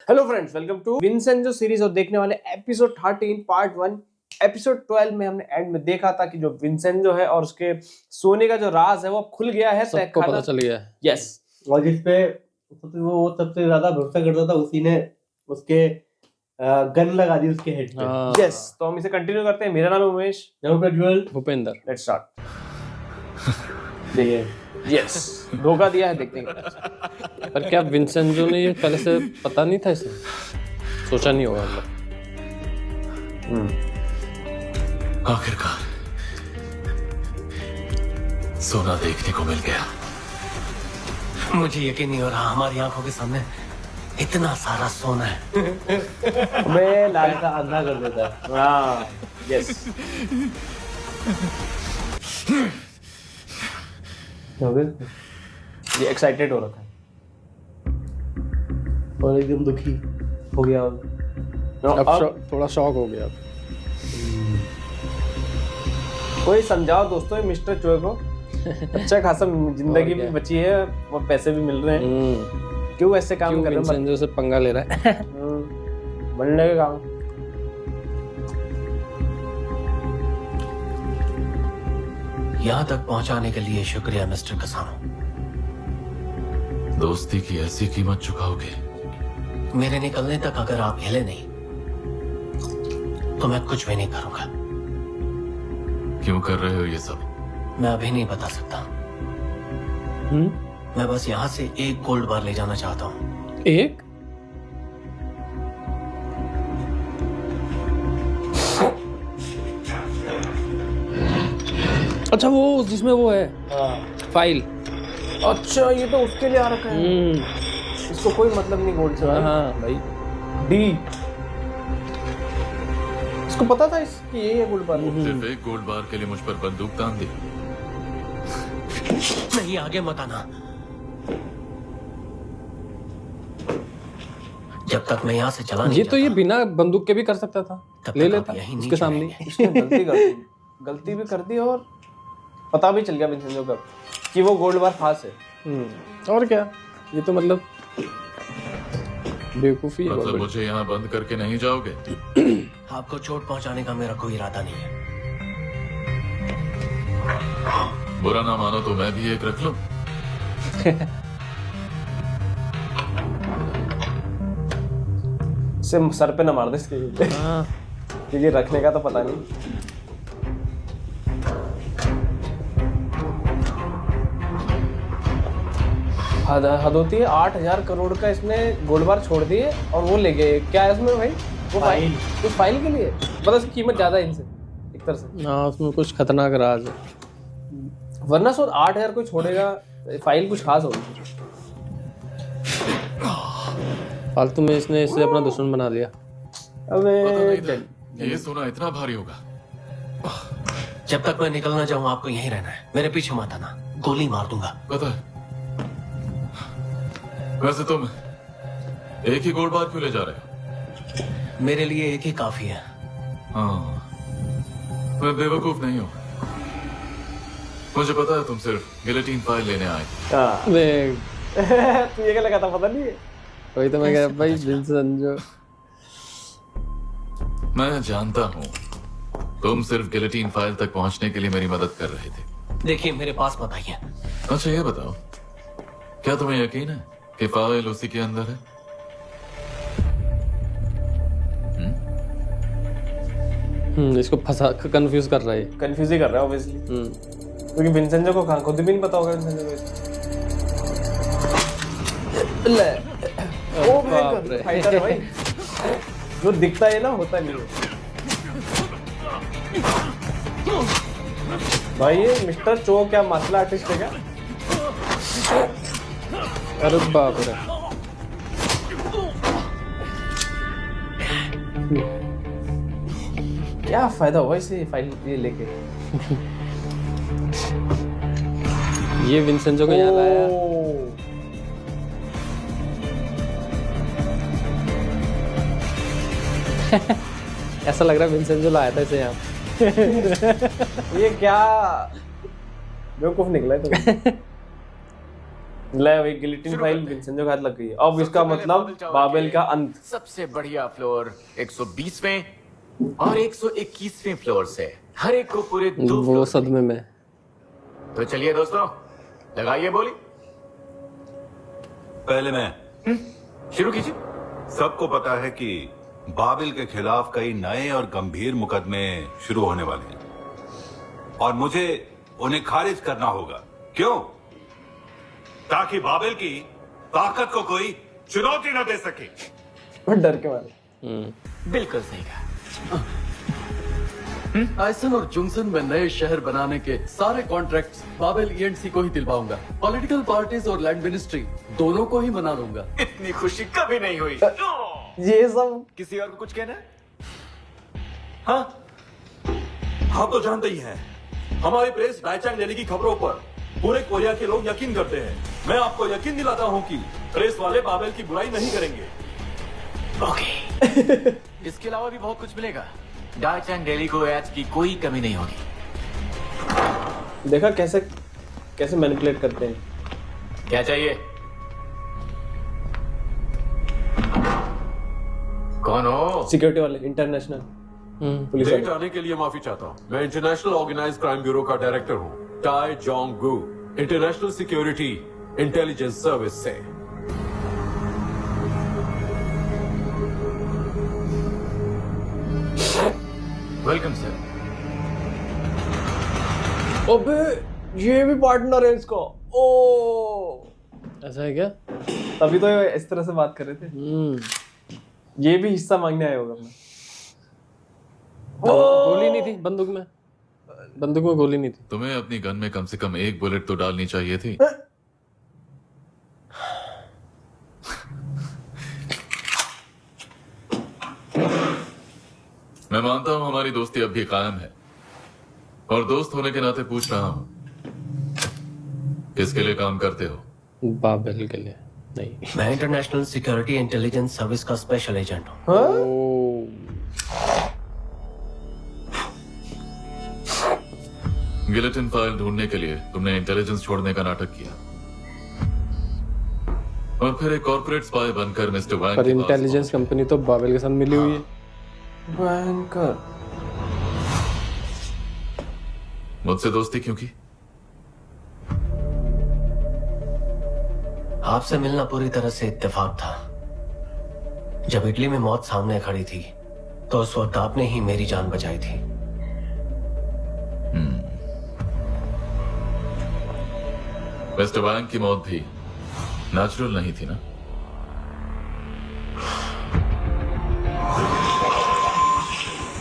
Hello friends, welcome to Vincenzo series और देखने वाले एपिसोड 13 पार्ट 1। एपिसोड 12 में हमने एंड में देखा था कि जो विंसेंजो है और उसके सोने का जो राज है वो खुल गया है। सबको पता चल गया है। यस, और जिसपे वो सबसे ज्यादा भरोसा करता था उसी ने उसके गन लगा दी उसके हेड पे। यस, तो हम इसे कंटिन्यू करते हैं। मेरा नाम है Umesh, Prajwal, Bhupendra. Let's start. Yes, धोखा दिया है, देखते हैं। पर क्या विंसेंजो ने ये पहले से पता नहीं था इसे? सोचा नहीं होगा मतलब। आखिरकार सोना देखने को मिल गया। मुझे यकीन नहीं हो रहा हमारी आंखों के सामने इतना सारा सोना है। मैं लालसा अंधा कर देता है। हाँ, यस। ये एक्साइटेड हो रखा है और एकदम दुखी हो गया। अब थोड़ा शॉक हो गया। कोई समझाओ दोस्तों मिस्टर चोए को। अच्छा खासा जिंदगी भी बची है और पैसे भी मिल रहे हैं, क्यों ऐसे काम कर रहे हैं? विंसेंजो से पंगा ले रहा है। बनने का काम। यहां तक पहुंचाने के लिए शुक्रिया मिस्टर कसानो। दोस्ती की ऐसी कीमत चुकाओगे? मेरे निकलने तक अगर आप हिले नहीं तो मैं कुछ भी नहीं करूंगा। क्यों कर रहे हो ये सब? मैं अभी नहीं बता सकता। मैं बस यहां से एक गोल्ड बार ले जाना चाहता हूं। एक? अच्छा, वो जिसमें वो है फाइल। अच्छा, ये तो उसके लिए आ रखा है। इसको कोई मतलब नहीं गोल्ड से। हाँ भाई। डी, इसको पता था इसकी ये है गोल्ड बार। सिर्फ एक गोल्ड बार के लिए मुझ पर बंदूक तान दी। नहीं, आगे मत आना। जब तक मैं यहाँ से चला नहीं ये तो ये जाता, बिना बंदूक के भी कर सकता था, तब ले तक लेता आप यहीं उसके नीचे सामने। रहेंगे। इसने गलती भी कर दी और पता भी चल गया विंसेंजो को कि वो गोल्ड बार खास है। और क्या, ये तो मतलब बेवकूफी है। मतलब मुझे यहाँ बंद करके नहीं जाओगे? आपको चोट पहुंचाने का मेरा कोई इरादा नहीं है। बुरा ना मानो तो मैं भी एक रख लूं। इसे सर पे न मार दे इसके, हाँ। क्योंकि रखने का तो पता नहीं। हद होती है। 8,000 करोड़ का इसने गोल्ड बार छोड़ दिए और वो ले गए। क्या है उसमें भाई? वो फाइल, उस फाइल के लिए मतलब उसकी कीमत ज्यादा है इनसे एक तरह से। हाँ, उसमें कुछ खतरनाक राज है। वरना 8,000 कोई छोड़ेगा, फाइल कुछ खास होगी। फालतू में इसने इसे अपना दुश्मन बना लिया। अबे पता नहीं था ये सोना इतना भारी होगा। जब तक मैं निकलना चाहूँ आपको यहीं रहना है। मेरे पीछे मत आना, गोली मार दूंगा। पता है, वैसे तुम एक ही गोल्ड बार क्यों ले जा रहे हो? मेरे लिए एक ही काफी है। हाँ, मैं बेवकूफ नहीं हूँ। मुझे पता है तुम सिर्फ गिलेटिन फाइल लेने आए। हाँ। देख, तू ये क्या लगा था, पता नहीं है? वही तो मैं कह रहा भाई, विंसेंजो। मैं जानता हूँ तुम सिर्फ गिलेटिन फाइल तक पहुंचने के लिए मेरी मदद कर रहे थे। देखिए, मेरे पास मत आइए। अच्छा ये बताओ, क्या तुम्हें यकीन है कि फाइल उसी के अंदर है? इसको फंसा कंफ्यूज कर रहा है। कंफ्यूज ही कर रहा है ऑब्वियसली, क्योंकि विंसेंजो को खुद भी नहीं पता होगा विंसेंजो को। ले, ओ बाप रे। फाइटर है भाई। जो दिखता है ना होता नहीं है भाई। ये मिस्टर चो क्या मार्शल आर्टिस्ट है क्या? अरे बाप रे। क्या फायदा हुआ इसे फाइल ये लेके? ये विंसेंजो को यहाँ लाया। ऐसा लग रहा है विंसेंजो लाया था इसे यहाँ। ये क्या बेवकूफ निकला है तो। ले वही गिलिटिन फाइल विंसेंजो के हाथ लग गई है। अब इसका मतलब बाबेल का अंत। सबसे बढ़िया फ्लोर 120वें और 121वें फ्लोर से हर एक को पूरे 2 वो फ्लोर सदमे में। तो चलिए दोस्तों, लगाइए बोली। पहले मैं। शुरू कीजिए। सबको पता है कि बाबिल के खिलाफ कई नए और गंभीर मुकदमे शुरू होने वाले हैं और मुझे उन्हें खारिज करना होगा। क्यों? ताकि बाबिल की ताकत को कोई चुनौती न दे सके। डर के मारे। बिल्कुल सही कहा। आइसन और जुंगसन में नए शहर बनाने के सारे कॉन्ट्रैक्ट्स बाबेल ईएनसी को ही दिलवाऊंगा। पॉलिटिकल पार्टीज और लैंड मिनिस्ट्री दोनों को ही मना लूंगा। इतनी खुशी कभी नहीं हुई। ये सब किसी और को कुछ कहना है? हाँ, आप तो जानते ही हैं, हमारी प्रेस डाइचैंग रैली की खबरों पर पूरे कोरिया के लोग यकीन करते हैं। मैं आपको यकीन दिलाता हूं कि प्रेस वाले बाबेल की बुराई नहीं करेंगे। ओके। इसके अलावा भी बहुत कुछ मिलेगा। डाइचैंग रैली को एड्स की कोई कमी नहीं होगी। देखा कैसे कैसे मैनिपुलेट करते हैं। क्या चाहिए? कौन हो? सिक्योरिटी वाले, इंटरनेशनल पुलिस डेट वाले। आने के लिए माफी चाहता हूँ। मैं इंटरनेशनल ऑर्गेनाइज्ड क्राइम ब्यूरो का डायरेक्टर हूँ, टाई जोंग गू, इंटरनेशनल सिक्योरिटी इंटेलिजेंस सर्विस से। Welcome sir. अबे ये भी पार्टनर है इसका। ओ ऐसा है क्या? तभी तो ये इस तरह से बात कर रहे थे। ये भी हिस्सा मांगने आया होगा अपना। गोली नहीं थी बंदूक में। बंदूक में गोली नहीं थी। तुम्हें अपनी गन में कम से कम एक बुलेट तो डालनी चाहिए थी। मैं मानता हूं हमारी दोस्ती अब भी कायम है और दोस्त होने के नाते पूछ रहा हूं, किसके लिए काम करते हो? बाबेल के लिए नहीं। मैं इंटरनेशनल सिक्योरिटी इंटेलिजेंस सर्विस का स्पेशल एजेंट हूँ। गिलेटिन फाइल ढूंढने के लिए तुमने इंटेलिजेंस छोड़ने का नाटक किया और फिर एक कॉर्पोरेट स्पाई बनकर मिस्टर वैंग पर के पास इंटेलिजेंस कंपनी तो बाबेल के साथ मिली हुई है। भयंकर। मुझसे दोस्ती क्यों की? आपसे मिलना पूरी तरह से इत्तेफाक था। जब इटली में मौत सामने खड़ी थी तो उस वक्त आपने ही मेरी जान बचाई थी। मिस्टर वैंग की मौत भी नेचुरल नहीं थी ना?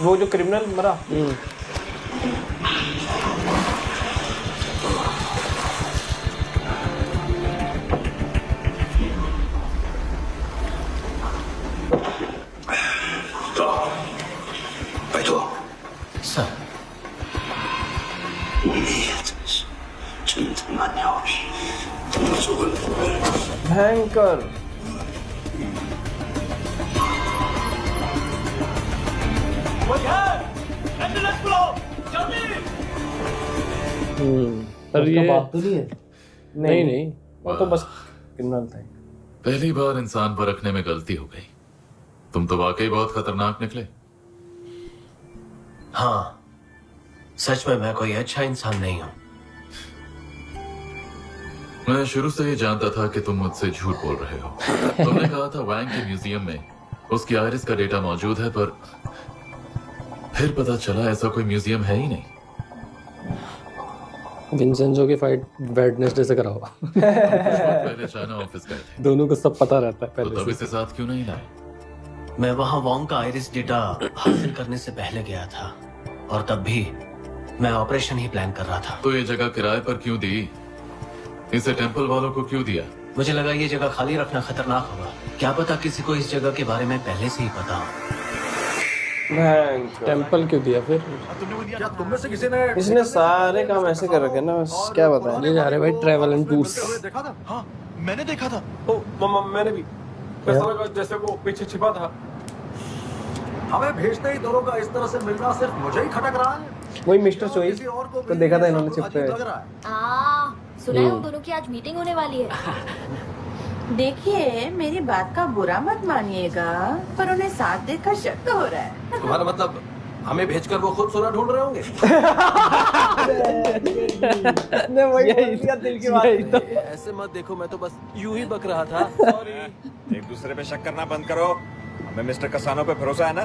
वो जो क्रिमिनल मरा। सर, भयंकर। पर ये बात तो नहीं है। नहीं नहीं वो तो बस क्रिमिनल था। पहली बार इंसान पर रखने में गलती हो गई। तुम तो वाकई बहुत खतरनाक निकले। हाँ, सच में मैं कोई अच्छा इंसान नहीं हूँ। मैं शुरू से ही जानता था कि तुम मुझसे झूठ बोल रहे हो। तुमने कहा था वैंग के म्यूजियम में उसकी आयरिस का डेटा मौजूद है, पर फिर पता चला ऐसा कोई म्यूजियम है ही नहीं। विंसेंजो की फाइट वेडनेसडे से कराओ। पहले चाइना ऑफिस गए थे, दोनों को सब पता रहता है तो पहले तब से। इसे साथ क्यों नहीं लाए? मैं वहां वॉन्ग का आइरिस डेटा हासिल करने से पहले गया था और तब भी मैं ऑपरेशन ही प्लान कर रहा था। तो ये जगह किराए पर क्यों दी? इसे टेंपल वालों को क्यों दिया? मुझे लगा ये जगह खाली रखना खतरनाक होगा। क्या पता किसी को इस जगह के बारे में पहले से ही पता हो। भयंकर। टेंपल क्यों दिया फिर? इसने सारे काम ऐसे कर रखे ना, बस क्या बताएं। ये जा रहे भाई ट्रैवल एंड टूर्स। हाँ, मैंने देखा था। ओ, मैंने भी ऐसा लगा जैसे वो पीछे छिपा था। हमें भेजते ही दोनों का इस तरह से मिलना सिर्फ मुझे ही खटक रहा है। वही मिस्टर चोई किसी और को तो देखा था इन्होंने भी चिपके अजीब हुए। लग रहा है। सुना है उन दोनों की आज मीटिंग होने वाली है। देखिए, मेरी बात का बुरा मत मानिएगा, पर उन्हें साथ देखकर शक हो रहा है। तुम्हारा मतलब हमें भेजकर वो खुद सोना ढूंढ रहे होंगे? ने वही बोल दिया दिल की बात। ऐसे मत देखो, मैं तो बस यूं ही बक रहा था। सॉरी। एक दूसरे पे शक करना बंद करो। हमें मिस्टर कसानो पे भरोसा है ना?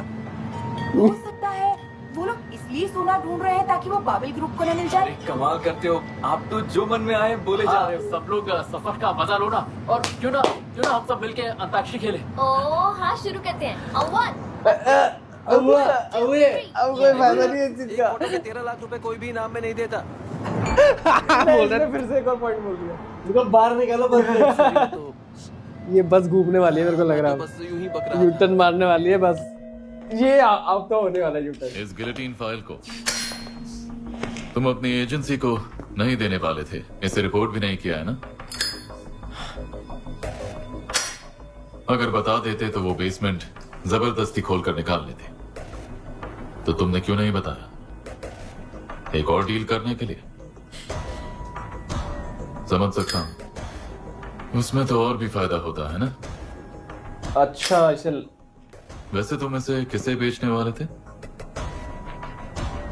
हो सकता है वो लोग इसलिए सोना ढूंढ रहे हैं ताकि वो बाबिल ग्रुप को न मिल जाए। कमाल करते हो आप तो, जो मन में आए बोले जा रहे हो। सब लोग सफर का मजा लो ना, और क्यों ना हम सब मिलके अंताक्षरी खेलें। ओह हाँ, शुरू करते हैं। अब कोई फायदा नहीं है इस चीज का। 13 लाख रुपए कोई भी इनाम में नहीं देता। बोल रहे फिर से एक और पॉइंट बोल दिया। देखो बाहर निकालो बस। तो ये बस घूमने वाली है, मेरे को लग रहा है बस यूं ही बक रहा था। यूटर्न मारने वाली है बस। ये अब तो होने वाला है यूटर्न। इस गिलेटिन फाइल को तुम अपनी एजेंसी को नहीं देने वाले थे, इसे रिपोर्ट भी नहीं किया है ना? अगर बता देते तो वो बेसमेंट जबरदस्ती खोलकर निकाल लेते। तो तुमने क्यों नहीं बताया? एक और डील करने के लिए? समझ सकता हूं, उसमें तो और भी फायदा होता है ना। अच्छा, इसे वैसे तुम इसे किसे बेचने वाले थे?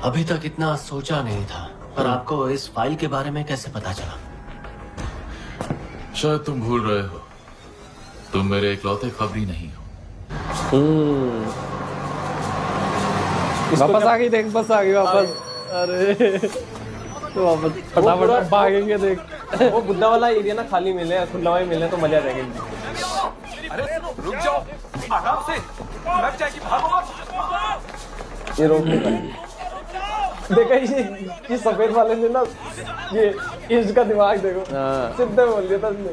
अभी तक इतना सोचा नहीं था, पर आपको इस फाइल के बारे में कैसे पता चला? शायद तुम भूल रहे हो, तुम मेरे इकलौते खबरी नहीं हो। वापस आ गई, देख बस आ गई वापस। अरे तो वापस फटाफट भागेंगे देख। वो बुद्धा वाला एरिया ना खाली मिले, खुला हुआ मिले तो मजा आ जाएगा। अरे रुक जाओ, आराम से, लग जाएगी, भागो। ये रोक नहीं पाएंगे। देखा ये सफेद वाले ने ना, ये इसका दिमाग देखो, सीधे बोल दिया था उसने।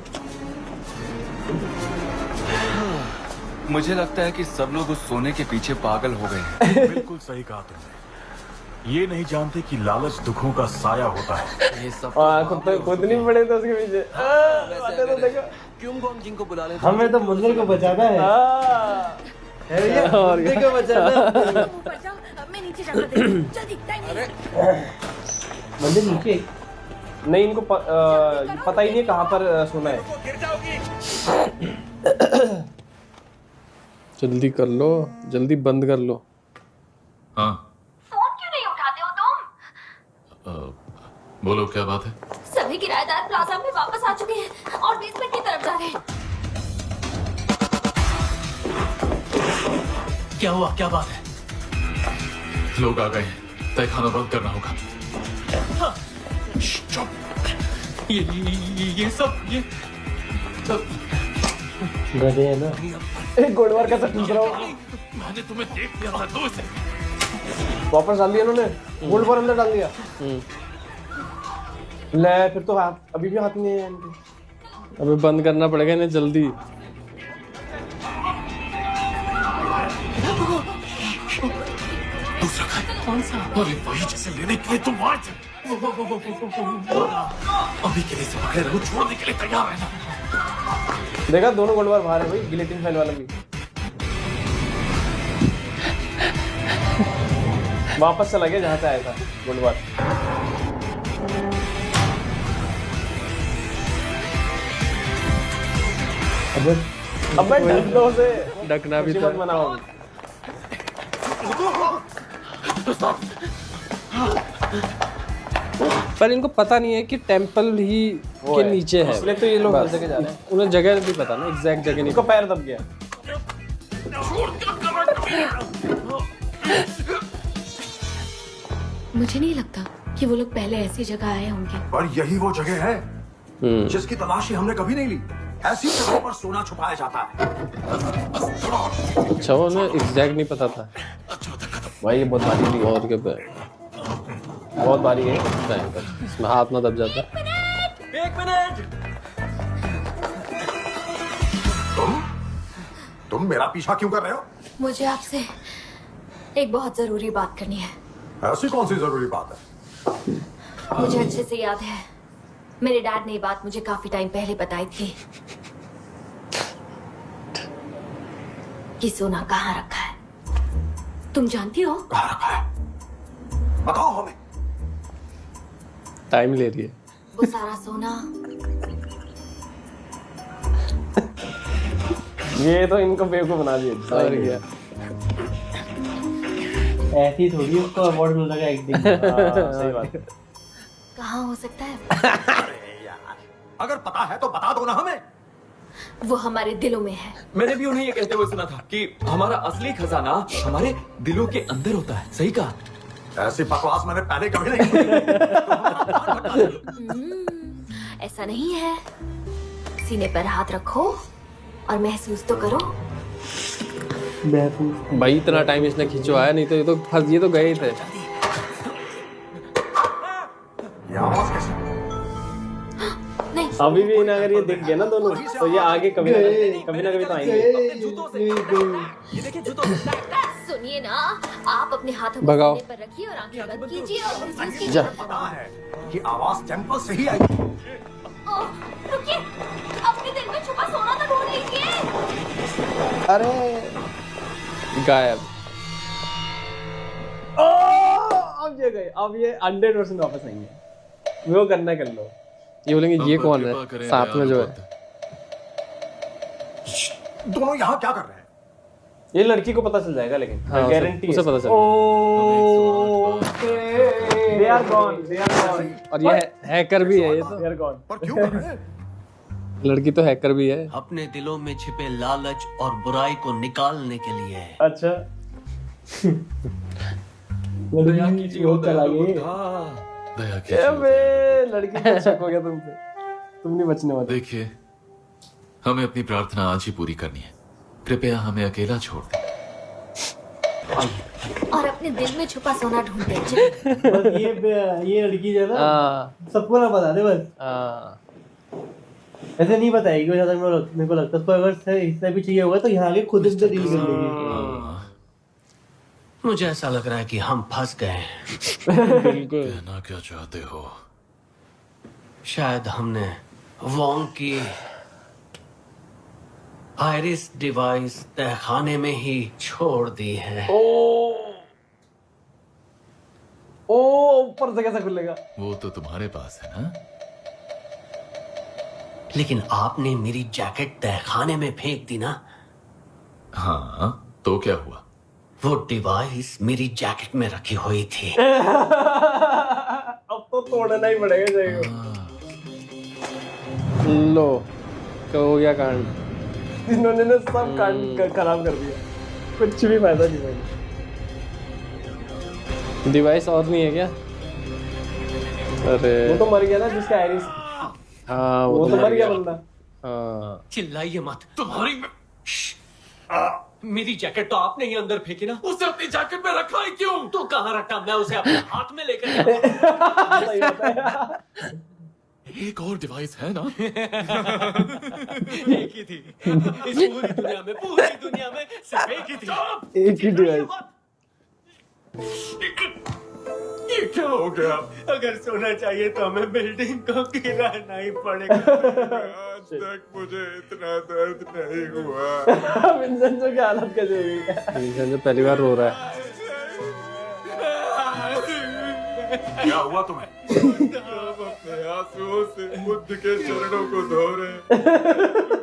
मुझे लगता है कि सब लोग उस सोने के पीछे पागल हो गए हैं। बिल्कुल सही कहा तुमने। ये नहीं जानते कि लालच दुखों का साया होता है। ये सब खुद नहीं पड़े थे उसके पीछे। वैसे तो देखो, क्यों गोंग को बुला लेते? हमें तो मंदिर को बचाना है। मंदिर को बचाना है। ऊपर जाओ, अब मैं नीचे जाकर देखूं। जल्दी, टाइम नहीं। मंदिर नीचे नहीं, इनको पता ही नहीं कहाँ पर सोना है। जल्दी कर लो, जल्दी बंद कर लो। हाँ फोन क्यों नहीं उठाते हो तुम? बोलो क्या बात है? सभी किराएदार प्लाजा में वापस आ चुके हैं और बेसमेंट की तरफ जा रहे हैं। क्या हुआ, क्या बात है? लोग आ गए, तहखाना बंद करना होगा। ये सब गधे है ना। एक गोडवार का पूछ रहा हूँ। मैंने तुम्हें देख लिया था, दो से वापस डाल दिया उन्होंने, गोल्ड पर अंदर डाल दिया। ले फिर तो हाथ अभी भी हाथ नहीं है इनके। अबे बंद करना पड़ेगा इन्हें जल्दी। दूसरा कौन सा? अरे वही जैसे लेने के लिए तुम आए थे। अभी के लिए से पकड़े रहो, छोड़ने के लिए तैयार है ना? देखा दोनों गोल्ड बार बाहर है भाई, गिलेटिन फाइल वाला भी। वापस चला गया जहाँ से आया था गोल्ड बार। अबे डंडों से ढकना भी खुशी मत मनाओ। पर इनको पता नहीं है कि टेंपल ही के नीचे है, इसलिए तो ये लोग हर जगह जा रहे हैं। उन्हें जगह नहीं पता ना, एग्जैक्ट जगह नहीं इनको पैर दब गया। मुझे नहीं लगता कि वो लोग पहले ऐसी जगह आए होंगे। पर यही वो जगह है जिसकी तलाशी हमने कभी नहीं ली। ऐसी जगहों पर सोना छुपाया जाता है। अच्छा, उन्हें एग्जैक्ट नहीं पता था भाई ये बहुत भारी थी। और क्या बहुत भारी है, इसमें हाथ ना दब जाता। एक मिनट, तुम मेरा पीछा क्यों कर रहे हो? मुझे आपसे एक बहुत जरूरी बात करनी है। ऐसी कौन सी जरूरी बात है? मुझे अच्छे से याद है, मेरे डैड ने ये बात मुझे काफी टाइम पहले बताई थी कि सोना कहाँ रखा है। तुम जानती हो? कहाँ रखा है? बताओ हमें। टाइम ले रही है। वो सारा सोना ये तो इनको बेवकूफ बना दिया। और क्या ऐसी थोड़ी उसको अवार्ड मिल रहा है एक्टिंग। सही बात। कहाँ हो सकता है? अगर पता है तो बता दो ना हमें। वो हमारे दिलों में है। मैंने भी उन्हें ये कहते हुए सुना था कि हमारा असली खजाना हमारे दिलों के अंदर होता है। सही कहा। ऐसी बकवास मैंने पहले कभी नहीं की। ऐसा नहीं है। सीने पर हाथ रखो और महसूस तो करो। भाई इतना टाइम इसने खिंचवाया, नहीं तो ये तो गए ही थे। ये आवाज कैसे? नहीं अभी भी इन अगर ये दिख गए ना दोनों तो ये आगे कभी ना कभी तो आएंगे। ये देखिए जूतों से। सुनिए ना, आप अपने हाथों को भगाओ। सीने पर रखिए और आंखें बंद कीजिए और महसूस कीजिए। जा। पता है कि आवाज टेम्पल से ही आई। ओह, रुकिए, अपने दिल में छुपा सोना तो ढूंढ लीजिए। अरे गायब। अब ये गए, अब ये 100% वापस आएंगे। वो करना कर लो। ये बोलेंगे ये पर कौन कृपा है करें साथ में जो है। दोनों यहाँ क्या कर रहे हैं? ये लड़की को पता चल जाएगा लेकिन हाँ, गारंटी उसे पता चल दे are gone, they are gone. और ये हैकर भी है, ये तो दे आर गॉन। पर क्यों कर रहे हैं? लड़की तो हैकर भी है। अपने दिलों में छिपे लालच और बुराई को निकालने के लिए। अच्छा दया कीजिए ओ चला दयालु गए। बुद्धा। दया ए कीजिए। बे, लड़की को शक हो गया तुमसे। तुम नहीं बचने वाले। देखिए, हमें अपनी प्रार्थना आज ही पूरी करनी है। कृपया हमें अकेला छोड़ दें। और अपने दिल में छुपा सोना ढूंढते चलिए। बस ये लड़की जो है ना हाँ सबको ना बता दे बस। हाँ ऐसे नहीं बताएगी वो, ज्यादा मेरे को लगता है उसको अगर हिस्सा भी चाहिए होगा तो यहाँ आके खुद से डील कर लेगी। मुझे ऐसा लग रहा है कि हम फंस गए हैं। बिल्कुल। कहना क्या चाहते हो? शायद हमने वोंग की आयरिस डिवाइस तहखाने में ही छोड़ दी है। ओ ऊपर से कैसे खुलेगा? वो तो तुम्हारे पास है ना? लेकिन आपने मेरी जैकेट तहखाने में फेंक दी ना। हाँ, तो क्या हुआ? वो डिवाइस मेरी जैकेट में रखी हुई थी। अब तो तोड़ना ही पड़ेगा जाएगा। लो तो हो गया कांड। इन्होंने ना सब कांड खराब कर दिया। कुछ भी फायदा नहीं भाई। डिवाइस और नहीं है क्या? अरे वो तो मर गया ना जिसका आयरिस। हाँ वो तो मर गया बंदा। हाँ चिल्लाइए मत। तुम्हारी मेरी जैकेट तो आपने ही अंदर फेंकी ना। उसे अपनी जैकेट में रखा है क्यों? तो कहाँ रखा? मैं उसे अपने हाथ में लेकर गया। सही बात है। एक और डिवाइस है ना? एक ही थी। इस पूरी दुनिया में सिर्फ एक ही थी। एक ही डिवाइस। ये क्या हो गया? अगर सोना चाहिए तो हमें बिल्डिंग को गिराना ही पड़ेगा। आज तक मुझे इतना दर्द नहीं हुआ। विंसेंट की हालत कैसे हुई? विंसेंट जो पहली बार रो रहा है। क्या हुआ तुम्हें? हम अपने आंसुओं से बुद्ध के चरणों को धो रहे हैं।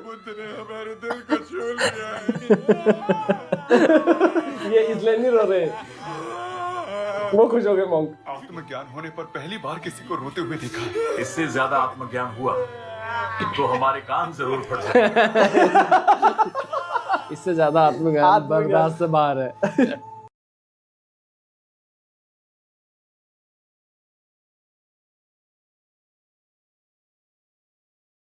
बुद्ध ने हमारे दिल को छू लिया है। ये इसलिए नहीं रो रहे, वो खुश हो गए मॉन्क। आत्मज्ञान होने पर पहली बार किसी को रोते हुए देखा। इससे ज्यादा आत्मज्ञान हुआ तो हमारे कान जरूर फट जाए। इससे ज्यादा आत्मज्ञान बर्दाश्त से बाहर है।